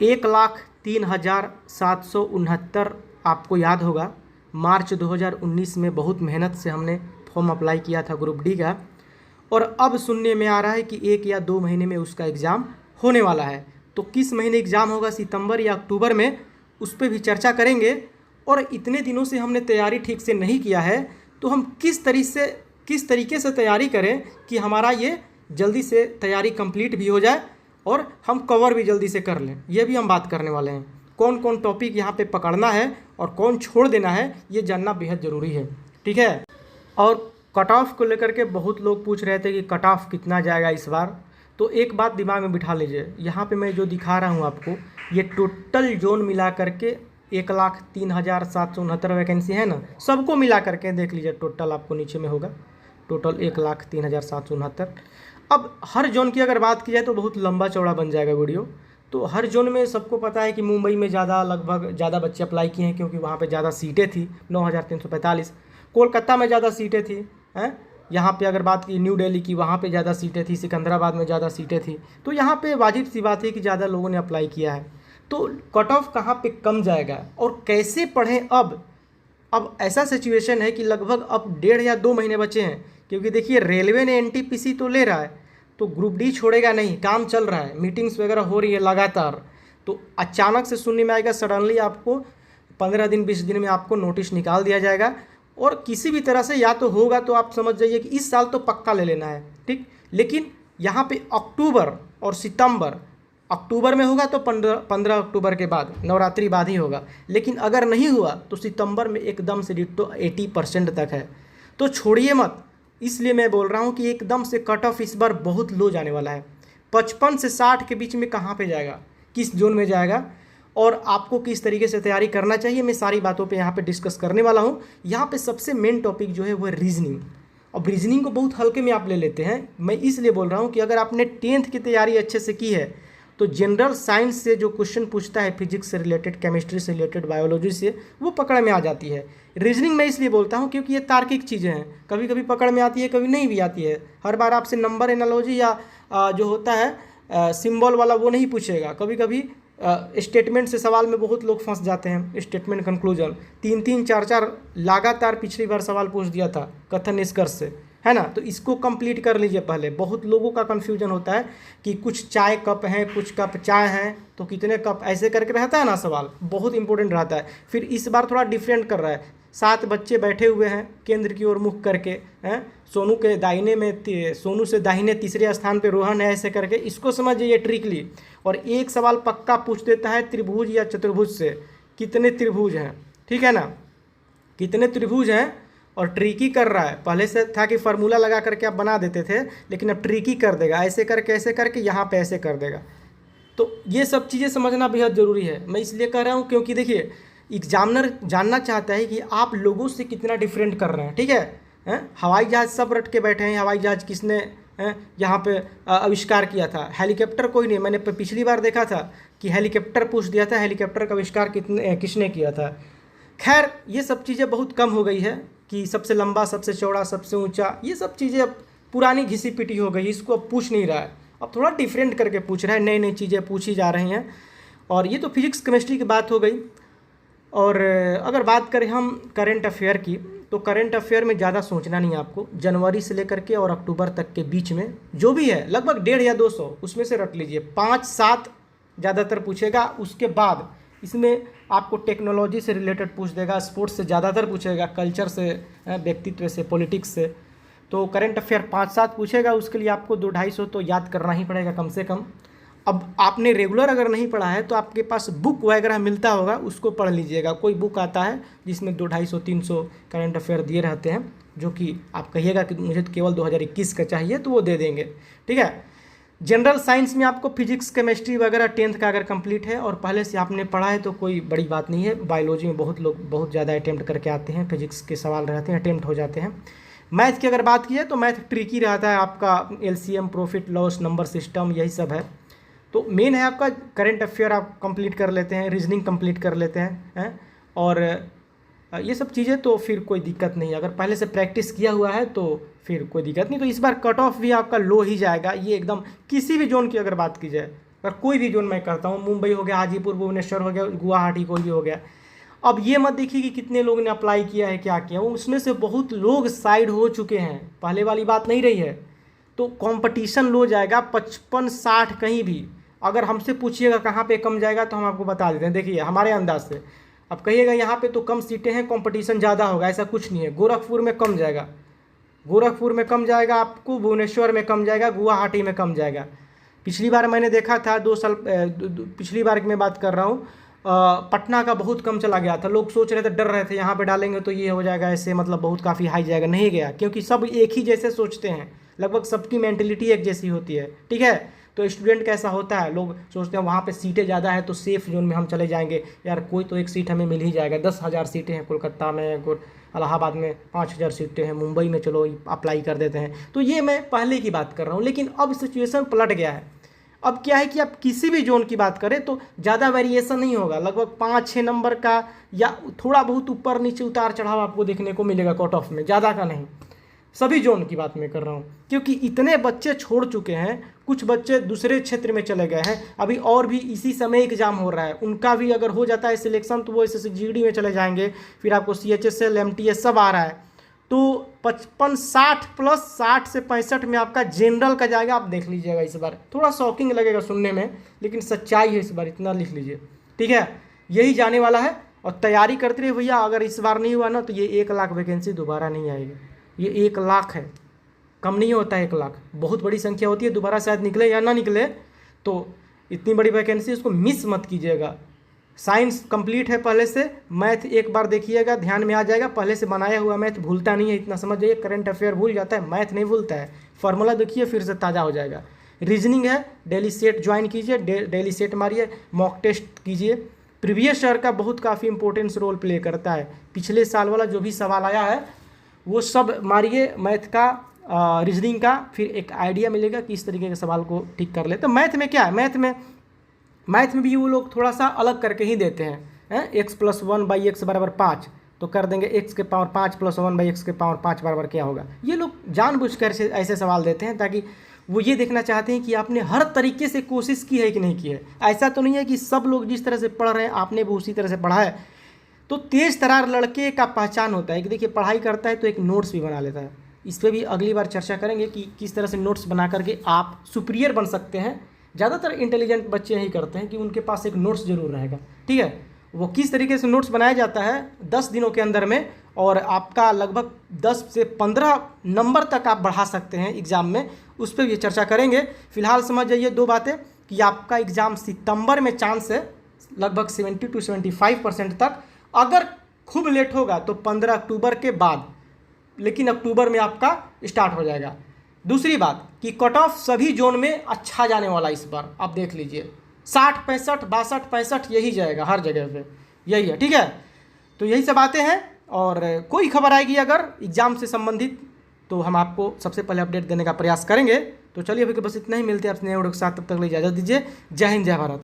1,03,769 आपको याद होगा मार्च 2019 में बहुत मेहनत से हमने फॉर्म अप्लाई किया था ग्रुप डी का, और अब सुनने में आ रहा है कि 1 या 2 महीने में उसका एग्ज़ाम होने वाला है। तो किस महीने एग्ज़ाम होगा, सितंबर या अक्टूबर में, उस पर भी चर्चा करेंगे। और इतने दिनों से हमने तैयारी ठीक से नहीं किया है, तो हम किस तरीके से तैयारी करें कि हमारा ये जल्दी से तैयारी कंप्लीट भी हो जाए और हम कवर भी जल्दी से कर लें, ये भी हम बात करने वाले हैं। कौन कौन टॉपिक यहाँ पे पकड़ना है और कौन छोड़ देना है, ये जानना बेहद ज़रूरी है, ठीक है। और कट ऑफ को लेकर के बहुत लोग पूछ रहे थे कि कट ऑफ कितना जाएगा इस बार। तो एक बात दिमाग में बिठा लीजिए, यहाँ पे मैं जो दिखा रहा हूँ आपको, ये टोटल जोन मिला करके 1,03,769 वैकेंसी है ना, सबको मिला करके देख लीजिए, टोटल आपको नीचे में होगा टोटल 1,03,769। अब हर जोन की अगर बात की जाए तो बहुत लंबा चौड़ा बन जाएगा वीडियो। तो हर जोन में सबको पता है कि मुंबई में ज़्यादा बच्चे अप्लाई किए हैं, क्योंकि वहाँ पे ज़्यादा सीटें थी, 9,345। कोलकाता में ज़्यादा सीटें थी हैं। यहाँ पे अगर बात की न्यू दिल्ली की, वहाँ पे ज़्यादा सीटें थी, सिकंदराबाद में ज़्यादा सीटें थी। तो यहाँ पे वाजिब सी बात है कि ज़्यादा लोगों ने अप्लाई किया है। तो कट ऑफ कहाँ पे कम जाएगा और कैसे पढ़ें अब ऐसा सिचुएशन है कि लगभग अब 1.5 या 2 महीने बचे हैं, क्योंकि देखिए रेलवे ने एनटीपीसी तो ले रहा है, तो ग्रुप डी छोड़ेगा नहीं, काम चल रहा है, मीटिंग्स वगैरह हो रही है लगातार। तो अचानक से सुनने में आएगा, सडनली आपको 15 दिन 20 दिन में आपको नोटिस निकाल दिया जाएगा, और किसी भी तरह से या तो होगा, तो आप समझ जाइए कि इस साल तो पक्का ले लेना है, ठीक। लेकिन यहाँ पे अक्टूबर और सितंबर, अक्टूबर में होगा तो 15 अक्टूबर के बाद, नवरात्रि बाद ही होगा। लेकिन अगर नहीं हुआ तो सितंबर में एकदम से डिट्टो 80% तक है। तो छोड़िए मत, इसलिए मैं बोल रहा हूँ कि एकदम से कट ऑफ इस बार बहुत लो जाने वाला है। 55 से 60 के बीच में कहाँ पे जाएगा, किस जोन में जाएगा, और आपको किस तरीके से तैयारी करना चाहिए, मैं सारी बातों पे यहाँ पे डिस्कस करने वाला हूँ। यहाँ पे सबसे मेन टॉपिक जो है वो है रीजनिंग। अब रीजनिंग को बहुत हल्के में आप ले लेते हैं, मैं इसलिए बोल रहा हूँ कि अगर आपने 10th की तैयारी अच्छे से की है तो जनरल साइंस से जो क्वेश्चन पूछता है, फिजिक्स से रिलेटेड, केमिस्ट्री से रिलेटेड, बायोलॉजी से, वो पकड़ में आ जाती है। रीजनिंग मैं इसलिए बोलता हूँ क्योंकि ये तार्किक चीज़ें हैं, कभी कभी पकड़ में आती है, कभी नहीं भी आती है। हर बार आपसे नंबर एनालॉजी या जो होता है सिंबल वाला वो नहीं पूछेगा। कभी कभी स्टेटमेंट से सवाल में बहुत लोग फंस जाते हैं, स्टेटमेंट कंक्लूजन 3-3 4-4 लगातार पिछली बार सवाल पूछ दिया था कथन निष्कर्ष से, है ना। तो इसको कंप्लीट कर लीजिए पहले। बहुत लोगों का कन्फ्यूजन होता है कि कुछ चाय कप हैं, कुछ कप चाय हैं, तो कितने कप, ऐसे करके रहता है ना सवाल, बहुत इंपॉर्टेंट रहता है। फिर इस बार थोड़ा डिफरेंट कर रहा है, 7 बच्चे बैठे हुए हैं केंद्र की ओर मुख करके, हैं, सोनू के दाहिने में, सोनू से दाहिने तीसरे स्थान पे रोहन है, ऐसे करके इसको समझिए ट्रिकली। और एक सवाल पक्का पूछ देता है त्रिभुज या चतुर्भुज से, कितने त्रिभुज हैं, ठीक है ना, कितने त्रिभुज हैं, और ट्रिकी कर रहा है। पहले से था कि फार्मूला लगा करके आप बना देते थे, लेकिन अब ट्रिकी कर देगा, ऐसे करके यहाँ पे ऐसे कर देगा। तो ये सब चीज़ें समझना बेहद ज़रूरी है। मैं इसलिए कह रहा हूँ क्योंकि देखिए एग्जामिनर जानना चाहता है कि आप लोगों से कितना डिफरेंट कर रहे हैं, ठीक है। हवाई जहाज़ सब रट के बैठे हैं, हवाई जहाज़ किसने यहाँ पे आविष्कार किया था, हेलीकॉप्टर कोई नहीं। मैंने पिछली बार देखा था कि हेलीकॉप्टर पूछ दिया था, हेलीकॉप्टर का आविष्कार किसने किया था। खैर ये सब चीज़ें बहुत कम हो गई है कि सबसे लंबा, सबसे चौड़ा, सबसे ऊंचा, ये सब चीज़ें अब पुरानी घिसी पिटी हो गई, इसको अब पूछ नहीं रहा है, अब थोड़ा डिफरेंट करके पूछ रहा है, नई नई चीज़ें पूछी जा रही हैं। और ये तो फिजिक्स केमिस्ट्री की बात हो गई। और अगर बात करें हम करेंट अफेयर की, तो करेंट अफेयर में ज़्यादा सोचना नहीं है आपको। जनवरी से लेकर के और अक्टूबर तक के बीच में जो भी है, लगभग 150 या 200 उसमें से रट लीजिए, 5-7 ज़्यादातर पूछेगा। उसके बाद इसमें आपको टेक्नोलॉजी से रिलेटेड पूछ देगा, स्पोर्ट्स से ज़्यादातर पूछेगा, कल्चर से, व्यक्तित्व से, पॉलिटिक्स से। तो करंट अफेयर 5-7 पूछेगा, उसके लिए आपको 200-250 तो याद करना ही पड़ेगा कम से कम। अब आपने रेगुलर अगर नहीं पढ़ा है तो आपके पास बुक वगैरह मिलता होगा, उसको पढ़ लीजिएगा। कोई बुक आता है जिसमें 200-250-300 करंट अफेयर दिए रहते हैं, जो कि आप कहिएगा कि मुझे तो केवल 2021 का चाहिए, तो वो दे देंगे, ठीक है। जनरल साइंस में आपको फिजिक्स केमिस्ट्री वगैरह 10th का अगर कंप्लीट है और पहले से आपने पढ़ा है तो कोई बड़ी बात नहीं है। बायोलॉजी में बहुत लोग बहुत ज़्यादा अटेम्प्ट करके आते हैं, फिजिक्स के सवाल रहते हैं, अटेम्प्ट हो जाते हैं। मैथ की अगर बात की है तो मैथ ट्रिकी रहता है आपका, LCM, profit loss, number system, यही सब है। तो मेन है आपका करंट अफेयर आप कंप्लीट कर लेते हैं, रीजनिंग कंप्लीट कर लेते हैं, और ये सब चीज़ें तो फिर कोई दिक्कत नहीं है। अगर पहले से प्रैक्टिस किया हुआ है तो फिर कोई दिक्कत नहीं। तो इस बार कट ऑफ भी आपका लो ही जाएगा, ये एकदम किसी भी जोन की अगर बात की जाए अगर कोई भी जोन मैं करता हूँ, मुंबई हो गया, हाजीपुर, भुवनेश्वर हो गया, गुवाहाटी कोई भी हो गया, अब ये मत देखिए कि कितने लोगों ने अप्लाई किया है, क्या किया, उसमें से बहुत लोग साइड हो चुके हैं, पहले वाली बात नहीं रही है। तो कंपटीशन लो जाएगा 55-60 कहीं भी। अगर हमसे पूछिएगा कहाँ पे कम जाएगा तो हम आपको बता देते हैं। देखिए हमारे अंदाज से, अब कहिएगा यहाँ पे तो कम सीटें हैं, कंपटीशन ज़्यादा होगा, ऐसा कुछ नहीं है। गोरखपुर में कम जाएगा, गोरखपुर में कम जाएगा आपको, भुवनेश्वर में कम जाएगा, गुवाहाटी में कम जाएगा। पिछली बार मैंने देखा था 2 साल पिछली बार की मैं बात कर रहा हूँ, पटना का बहुत कम चला गया था। लोग सोच रहे थे, डर रहे थे यहाँ पे डालेंगे तो ये हो जाएगा, ऐसे मतलब बहुत काफ़ी हाई जाएगा, नहीं गया, क्योंकि सब एक ही जैसे सोचते हैं, लगभग सबकी मेंटेलिटी एक जैसी होती है, ठीक है। तो स्टूडेंट कैसा होता है, लोग सोचते हैं वहाँ पे सीटें ज़्यादा है तो सेफ जोन में हम चले जाएंगे, यार कोई तो एक सीट हमें मिल ही जाएगा। 10,000 सीटें हैं कोलकाता में, इलाहाबाद में 5,000 सीटें हैं, मुंबई में चलो अप्लाई कर देते हैं। तो ये मैं पहले की बात कर रहा हूँ, लेकिन अब सिचुएशन पलट गया है। अब क्या है कि आप किसी भी जोन की बात करें तो ज़्यादा वेरिएशन नहीं होगा, लगभग 5-6 नंबर का या थोड़ा बहुत ऊपर नीचे उतार चढ़ाव आपको देखने को मिलेगा कट ऑफ में, ज़्यादा का नहीं। सभी जोन की बात मैं कर रहा हूँ, क्योंकि इतने बच्चे छोड़ चुके हैं, कुछ बच्चे दूसरे क्षेत्र में चले गए हैं। अभी और भी इसी समय एग्जाम हो रहा है, उनका भी अगर हो जाता है सिलेक्शन तो वो SSGD में चले जाएंगे, फिर आपको CHSL MTS सब आ रहा है। तो 55-60 प्लस 60 से 65 में आपका जनरल का जाएगा। आप देख लीजिएगा, इस बार थोड़ा शॉकिंग लगेगा सुनने में, लेकिन सच्चाई है इस बार, इतना लिख लीजिए, ठीक है। यही जाने वाला है और तैयारी करते रहिए भैया। अगर इस बार नहीं हुआ ना तो ये 1 लाख वैकेंसी दोबारा नहीं आएगी। ये 1 लाख है, कम नहीं होता है 1 लाख, बहुत बड़ी संख्या होती है। दोबारा शायद निकले या ना निकले, तो इतनी बड़ी वैकेंसी, उसको मिस मत कीजिएगा। साइंस कंप्लीट है पहले से, मैथ एक बार देखिएगा ध्यान में आ जाएगा, पहले से बनाया हुआ मैथ भूलता नहीं है, इतना समझ जाइए। करंट अफेयर भूल जाता है, मैथ नहीं भूलता है। फार्मूला देखिए फिर से ताज़ा हो जाएगा। रीजनिंग है, डेली सेट ज्वाइन कीजिए, डेली सेट मारिए, मॉक टेस्ट कीजिए। प्रीवियस ईयर का बहुत काफ़ी इंपॉर्टेंस रोल प्ले करता है। पिछले साल वाला जो भी सवाल आया है वो सब मारिए, मैथ का, रीजनिंग का, फिर एक आइडिया मिलेगा कि इस तरीके के सवाल को ठीक कर ले। तो मैथ में क्या है, मैथ में भी वो लोग थोड़ा सा अलग करके ही देते हैं। x + 1/x = 5 तो कर देंगे x के पावर 5 + 1/x के पावर 5 बराबर क्या होगा। ये लोग जानबूझकर ऐसे सवाल देते हैं ताकि वो ये देखना चाहते हैं कि आपने हर तरीके से कोशिश की है कि नहीं की है। ऐसा तो नहीं है कि सब लोग जिस तरह से पढ़ रहे हैं आपने भी उसी तरह से पढ़ा है। तो तेज तरार लड़के का पहचान होता है कि देखिए पढ़ाई करता है तो एक नोट्स भी बना लेता है। इस पर भी अगली बार चर्चा करेंगे कि किस तरह से नोट्स बना करके आप सुपीरियर बन सकते हैं। ज़्यादातर इंटेलिजेंट बच्चे यही करते हैं कि उनके पास एक नोट्स जरूर रहेगा, ठीक है। वो किस तरीके से नोट्स बनाया जाता है 10 दिनों के अंदर में, और आपका लगभग 10 से 15 नंबर तक आप बढ़ा सकते हैं एग्ज़ाम में, उस पर भी चर्चा करेंगे। फिलहाल समझ जाइए 2 बातें कि आपका एग्ज़ाम सितंबर में चांस है लगभग 70 to 75% तक। अगर खूब लेट होगा तो 15 अक्टूबर के बाद, लेकिन अक्टूबर में आपका स्टार्ट हो जाएगा। दूसरी बात कि कट ऑफ सभी जोन में अच्छा जाने वाला इस बार, आप देख लीजिए 60, 65, 62, 65 यही जाएगा हर जगह पे, यही है, ठीक है। तो यही सब बातें हैं, और कोई खबर आएगी अगर एग्ज़ाम से संबंधित तो हम आपको सबसे पहले अपडेट देने का प्रयास करेंगे। तो चलिए अभी के बस इतना ही, मिलते हैं अपने वीडियो के साथ, तब तक ले इजाज़त दीजिए। जय हिंद, जय भारत।